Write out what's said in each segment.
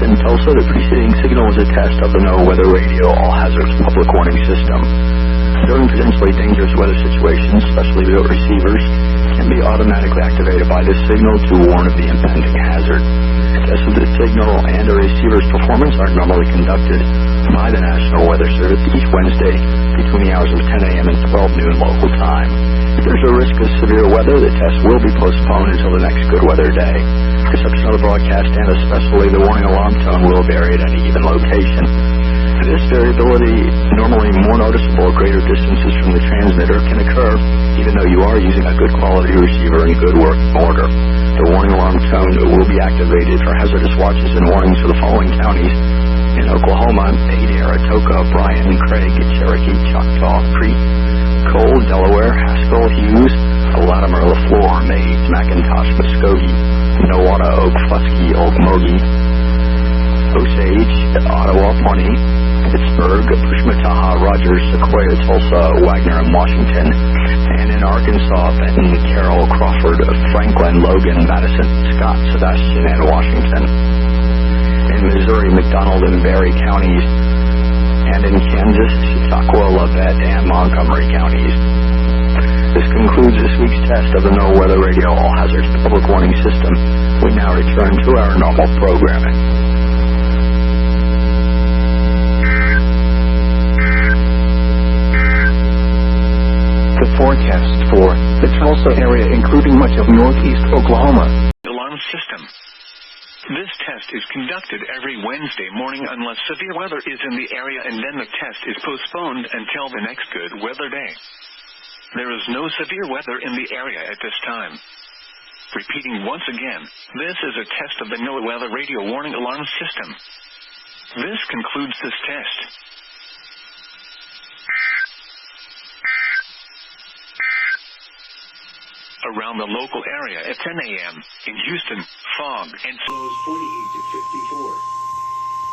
in Tulsa, the preceding signal was a test of the NOAA Weather Radio All Hazards Public Warning System. During potentially dangerous weather situations, specially built receivers can be automatically activated by this signal to warn of the impending hazard. Tests of the signal and the receiver's performance are normally conducted by the National Weather Service each Wednesday between the hours of 10 a.m. and 12 noon local time. If there's a risk of severe weather, the test will be postponed until the next good weather day. Reception of the broadcast and especially the warning alarm tone will vary at any given location. This variability, normally more noticeable at greater distances from the transmitter, can occur even though you are using a good quality receiver in good working order. The warning alarm tone will be activated for hazardous watches and warnings for the following counties in Oklahoma: Adair, Atoka, Bryan, Craig, Cherokee, Choctaw, Crete, Cole, Delaware, Haskell, Hughes, Latimer, LaFleur, Maids, McIntosh, Muskogee, Nowata, Okfuskee, Okmulgee, Osage, Ottawa, Pawnee, Pittsburgh, Pushmataha, Rogers, Sequoia, Tulsa, Wagner, and Washington. And in Arkansas, Benton, Carroll, Crawford, Franklin, Logan, Madison, Scott, Sebastian, and Washington. In Missouri, McDonald and Berry counties. And in Kansas, Chautauqua, Labette, and Montgomery counties. This concludes this week's test of the NOAA Weather Radio All Hazards Public Warning System. We now return to our normal programming. The forecast for the Tulsa area, including much of northeast Oklahoma. Alarm system. This test is conducted every Wednesday morning unless severe weather is in the area, and then the test is postponed until the next good weather day. There is no severe weather in the area at this time. Repeating once again, this is a test of the NOAA Weather Radio Warning Alarm System. This concludes this test. Around the local area at 10 a.m. in Houston, fog and lows 48 to 54.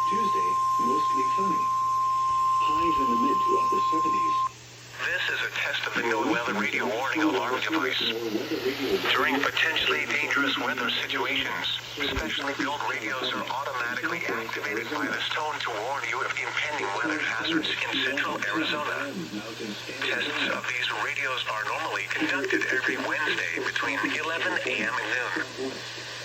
Tuesday, mostly sunny. Highs in the mid to upper 70s. This is a test of the NOAA Weather Radio Warning Alarm device. During potentially dangerous weather situations, specially built radios are automatically activated by this tone to warn you of impending weather hazards in central Arizona. Tests of these radios are normally conducted every Wednesday between 11 a.m. and noon.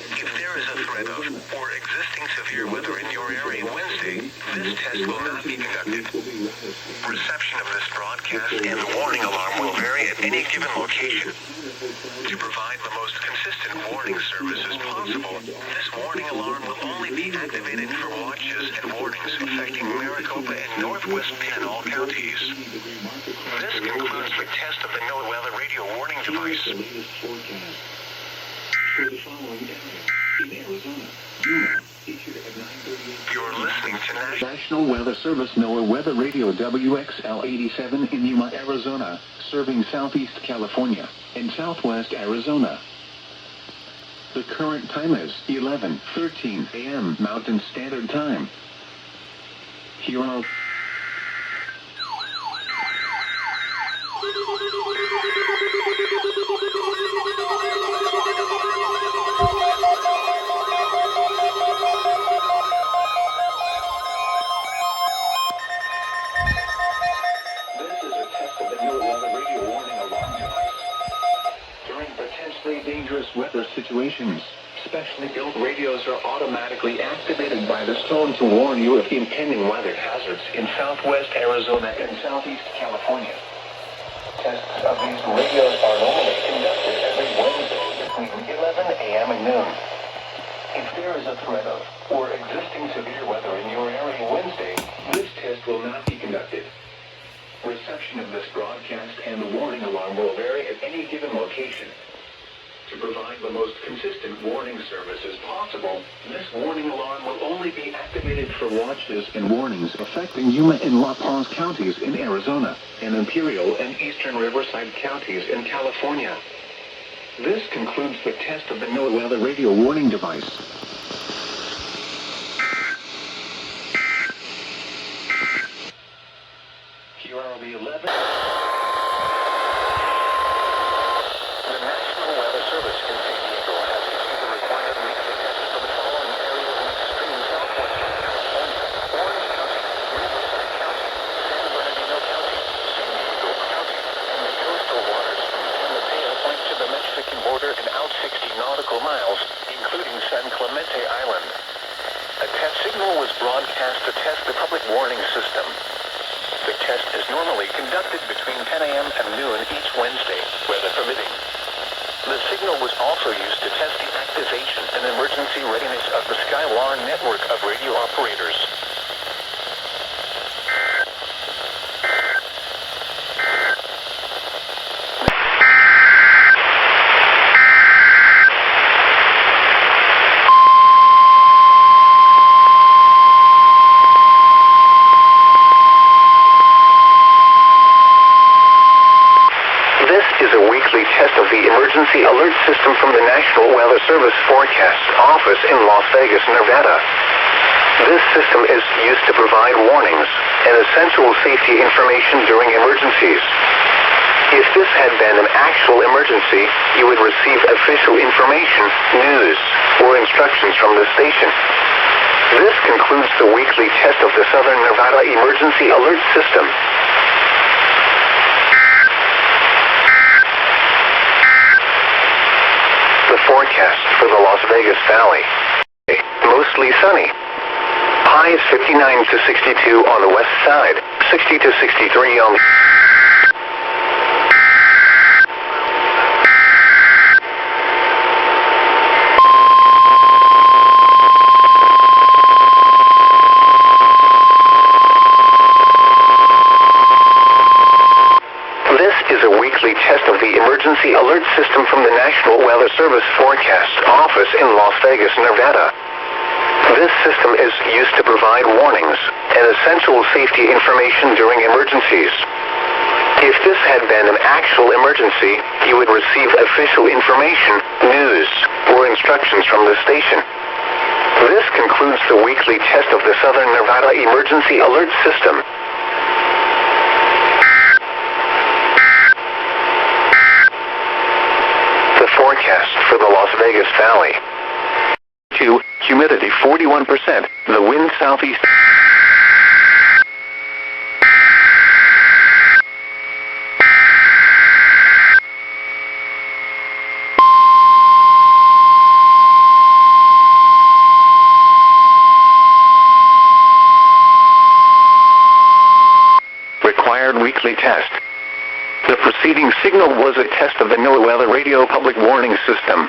If there is a threat of or existing severe weather in your area Wednesday, this test will not be conducted. Reception of this broadcast and the warning alarm will vary at any given location. To provide the most consistent warning service as possible, this warning alarm will only be activated for watches and warnings affecting Maricopa and northwest Pinal counties. This concludes the test of the NOAA Weather Radio Warning device. For the following area in Arizona, Yuma, issued at 9:38. You're listening to National Weather Service NOAA Weather Radio WXL 87 in Yuma, Arizona, serving southeast California and southwest Arizona. The current time is 11:13 a.m. Mountain Standard Time. Here are dangerous weather situations. Specially built radios are automatically activated by this tone to warn you of impending weather hazards in southwest Arizona and southeast California. Tests of these radios are normally conducted every Wednesday between 11 a.m. and noon. If there is a threat of or existing severe weather in your area Wednesday, this test will not be conducted. Reception of this broadcast and the warning alarm will vary at any given location. To provide the most consistent warning service as possible, this warning alarm will only be activated for watches and warnings affecting Yuma and La Paz counties in Arizona, and Imperial and eastern Riverside counties in California. This concludes the test of the NOAA Weather Radio Warning device. Here are the 11... Service in San Diego has issued the required weekly tests for the following areas in extreme southwest signal was broadcast to test the public warning system. The test is normally conducted between 10 a.m. and noon each Wednesday, weather permitting. The signal was also used to test the activation and emergency readiness of the Skywarn network of radio operators. Emergency alert system from the National Weather Service Forecast Office in Las Vegas, Nevada. This system is used to provide warnings and essential safety information during emergencies. If this had been an actual emergency, you would receive official information, news, or instructions from the station. This concludes the weekly test of the Southern Nevada Emergency Alert System. Forecast for the Las Vegas Valley. Mostly sunny. High is 59 to 62 on the west side, 60 to 63 on the... Test of the emergency alert system from the National Weather Service Forecast Office in Las Vegas, Nevada. This system is used to provide warnings and essential safety information during emergencies. If this had been an actual emergency, you would receive official information, news, or instructions from the station. This concludes the weekly test of the Southern Nevada Emergency Alert System. Forecast for the Las Vegas Valley. 2. Humidity 41%. The wind southeast. Required weekly test. The preceding signal was a test of the NOAA Weather Radio Public Warning System.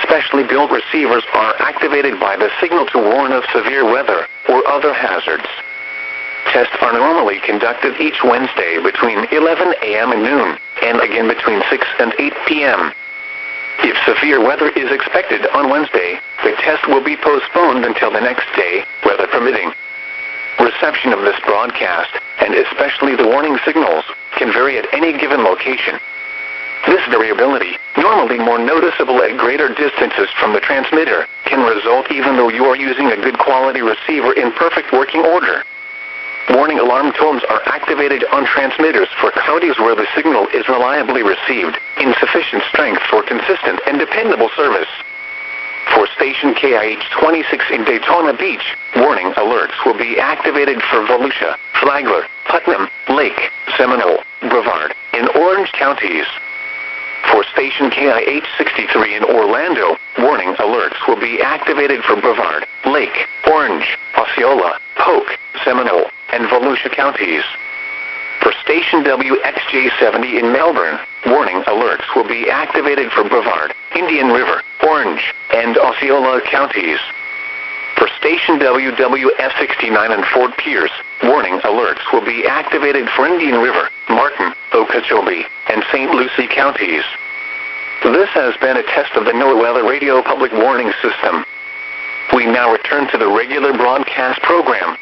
Specially built receivers are activated by the signal to warn of severe weather or other hazards. Tests are normally conducted each Wednesday between 11 a.m. and noon, and again between 6 and 8 p.m. If severe weather is expected on Wednesday, the test will be postponed until the next day, weather permitting. Reception of this broadcast, and especially the warning signals, can vary at any given location. This variability, normally more noticeable at greater distances from the transmitter, can result even though you are using a good quality receiver in perfect working order. Warning alarm tones are activated on transmitters for counties where the signal is reliably received, in sufficient strength for consistent and dependable service. For station KIH-26 in Daytona Beach, warning alerts will be activated for Volusia, Flagler, Putnam, Lake, Seminole, Brevard, and Orange counties. For station KIH-63 in Orlando, warning alerts will be activated for Brevard, Lake, Orange, Osceola, Polk, Seminole, and Volusia counties. For station WXJ-70 in Melbourne, warning alerts will be activated for Brevard, Indian River, Orange, and Osceola counties. For station WWF-69 in Fort Pierce, warning alerts will be activated for Indian River, Martin, Okeechobee, and St. Lucie counties. This has been a test of the NOAA Weather Radio Public Warning System. We now return to the regular broadcast program.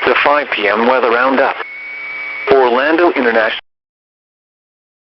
The 5 p.m. Weather Roundup. Orlando International